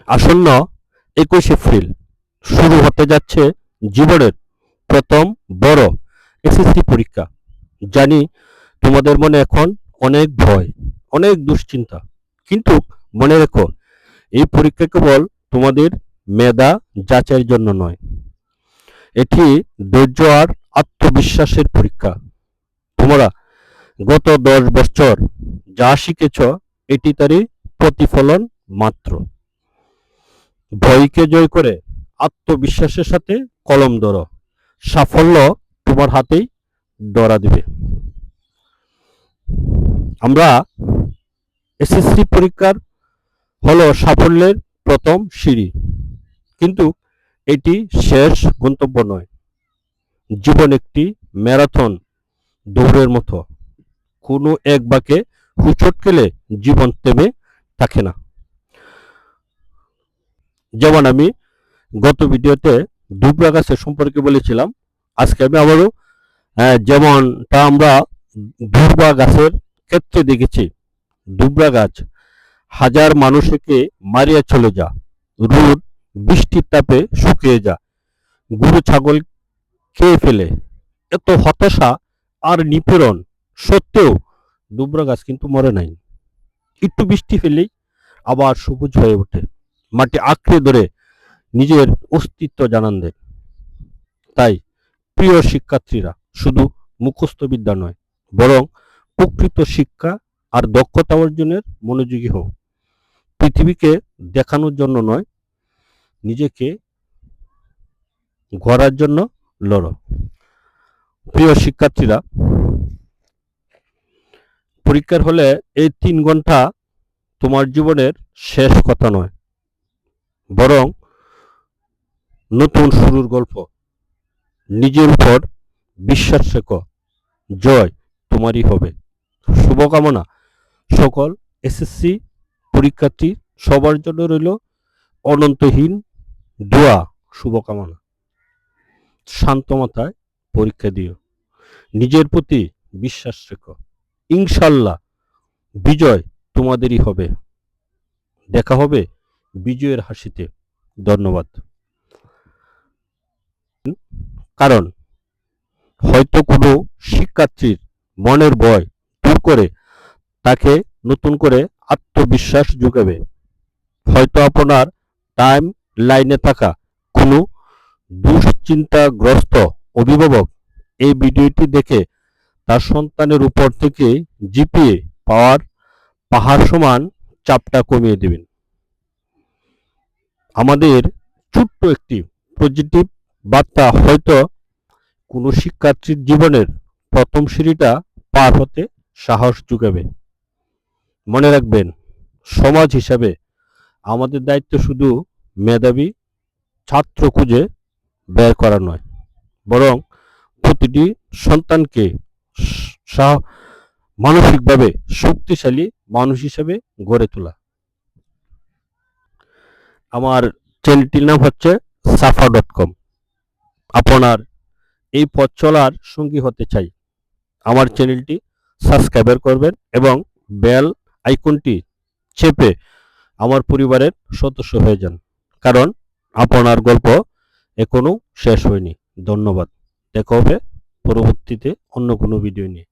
আসন্ন 21 এপ্রিল শুরু হতে যাচ্ছে জীবনের প্রথম বড় এসএসসি পরীক্ষা। জানি তোমাদের মনে এখন অনেক ভয়, অনেক দুশ্চিন্তা, কিন্তু মনে রেখো, এই পরীক্ষা কেবল তোমাদের মেধা যাচাইয়ের জন্য নয়, এটি ধৈর্য আর আত্মবিশ্বাসের পরীক্ষা। তোমরা গত 10 বছর যা শিখেছ, এটি তারই প্রতিফলন মাত্র। ভয়কে জয় করে আত্মবিশ্বাসের সাথে কলম ধরো, সাফল্য তোমার হাতেই ধরা দিবে। আমরা এসএসসি পরীক্ষার হলো সাফল্যের প্রথম সিঁড়ি, কিন্তু এটি শেষ গন্তব্য নয়। জীবন একটি ম্যারাথন দৌড়ের মতো, কোনো এক বাঁকে হুঁচট খেলে জীবন থেমে থাকে না। যেমন আমি গত ভিডিওতে দুবরা গাছের সম্পর্কে বলেছিলাম, আজকে আমি আবারও যেমনটা আমরা দুবরা গাছের ক্ষেত্রে দেখেছি। দুবরা গাছ হাজার মানুষকে মারিয়া চলে যা, রোদ বৃষ্টির তাপে শুকিয়ে যা, গরু ছাগল খেয়ে ফেলে, এত হতাশা আর নিপীড়ন সত্ত্বেও দুবরা গাছ কিন্তু মরে নাই। একটু বৃষ্টি ফেলেই আবার সবুজ হয়ে ওঠে, মাটি আঁকড়ে ধরে নিজের অস্তিত্ব জানান দেয়। তাই প্রিয় শিক্ষার্থীরা, শুধু মুখস্থ বিদ্যা নয়, বরং প্রকৃত শিক্ষা আর দক্ষতা অর্জনের মনোযোগী হও। পৃথিবীকে দেখানোর জন্য নয়, নিজেকে গড়ার জন্য লড়ো। প্রিয় শিক্ষার্থীরা, পরীক্ষার হলে এই 3 ঘন্টা তোমার জীবনের শেষ কথা নয়, বরং নতুন শুরুর গল্প। নিজের উপর বিশ্বাস রেখো, জয় তোমারই হবে। শুভকামনা সকল এসএসসি পরীক্ষার্থী, সবার জন্য রইল অনন্তহীন দোয়া, শুভকামনা। শান্ত মাথায় পরীক্ষা দিও, নিজের প্রতি বিশ্বাস রেখো, ইনশাল্লাহ বিজয় তোমাদেরই হবে। দেখা হবে বিজয়ের হাসিতে। ধন্যবাদ। কারণ হয়তো কোনো শিক্ষার্থীর মনের ভয় দূর করে তাকে নতুন করে আত্মবিশ্বাস যোগাবে। হয়তো আপনার টাইম লাইনে থাকা কোনো দুশ্চিন্তাগ্রস্ত অভিভাবক এই ভিডিওটি দেখে তার সন্তানের উপর থেকে জিপিএ পাওয়ার পাহাড় সমান চাপটা কমিয়ে দেবেন। আমাদের ছোট্ট একটি পজিটিভ বার্তা হয়তো কোনো শিক্ষার্থীর জীবনের প্রথম সিঁড়িটা পার হতে সাহস যোগাবে। মনে রাখবেন, সমাজ হিসাবে আমাদের দায়িত্ব শুধু মেধাবী ছাত্র খুঁজে বের করা নয়, বরং প্রতিটি সন্তানকে মানসিকভাবে শক্তিশালী মানুষ হিসেবে গড়ে তোলা। আমার চ্যানেলটির নাম হচ্ছে safa.com। আপনার এই পথ চলার সঙ্গী হতে চাই, আমার চ্যানেলটি সাবস্ক্রাইব করবেন এবং বেল আইকনটি চেপে আমার পরিবারের সদস্য হয়ে যান, কারণ আপনার গল্প এখনো শেষ হয়নি। ধন্যবাদ। দেখা হবে পরবর্তীতে অন্য কোনো ভিডিও নিয়ে।